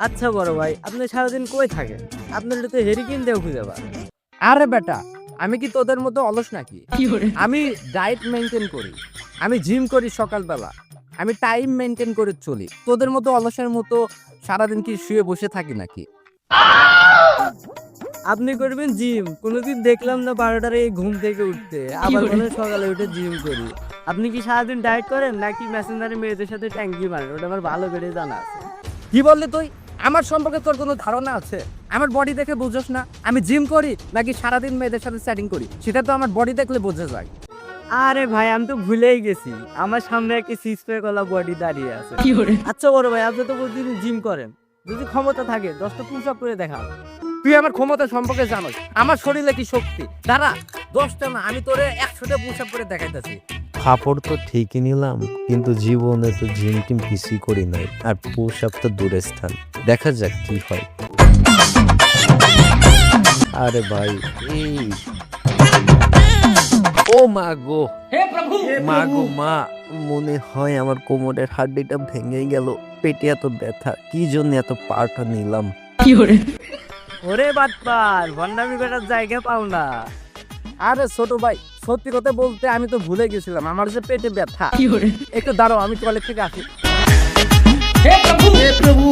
আচ্ছা বড় ভাই, আপনি সারাদিন কই থাকেন? আপনার তো হেরিকেন দেও খুঁজে পান। আরে বেটা, আমি কি তোদের মতো অলস নাকি? আমি ডায়েট মেনটেন করি, আমি জিম করি সকালবেলা, আমি টাইম মেনটেন করে চলি। তোদের মতো অলসের মতো সারাদিন কি শুয়ে বসে থাকি নাকি? আপনি করবেন জিম? কোনোদিন দেখলাম না 12টার এই ঘুম থেকে উঠতে, আবার বলেন সকালে উঠে জিম করি। আপনি কি সারাদিন ডায়েট করেন নাকি মেসেঞ্জারে মেয়েদের সাথে ট্যাঙ্কি মারেন? ওটা আমার ভালো করে জানা আছে। কি বললি তুই? আমার সম্পর্কে তোর কোনো ধারণা আছে? আমার বডি দেখে বুঝোস না আমি জিম করি নাকি সারাদিন মেয়েদের সাথে চ্যাটিং করি? সেটা তো আমার বডি দেখলে বোঝা যায়। আরে ভাই, আমি তো ভুলেই গেছি, আমার সামনে একটা সিক্স প্যাক ওয়ালা বডি দাঁড়িয়ে আছে। আচ্ছা বড় ভাই, আপনি তো প্রতিদিন জিম করেন, যদি ক্ষমতা থাকে 10টা পুশ আপ করে দেখান। তুই আমার ক্ষমতা সম্পর্কে জানোস? আমার শরীরে কি শক্তি? দাঁড়া, 10টা না, আমি তোরে 100টা পুশ আপ করে দেখাইতেছি। কাপড় তো ঠিকই নিলাম, কিন্তু জীবনে তো জিম টিম কিছুই করি নাই, আর পুশ আপ তো দূরের স্থান। দেখা যাক কি হয়। আরে ভাই, এই ও মা গো, মা গো মা, মনে হয় আমার কোমরের হাড্ডিটা ভেঙে গেল। পেটে এত ব্যথা, কি জন্য এত পাটা নিলাম? ওরে বাটপার, ভন্ডামি বেটার জায়গা পাও না। আরে ছোট ভাই, সত্যি কথা বলতে আমি তো ভুলে গেছিলাম, আমার যে পেটে ব্যথা। একটু দাঁড়াও, আমি টয়লেট থেকে আসি। हे प्रभु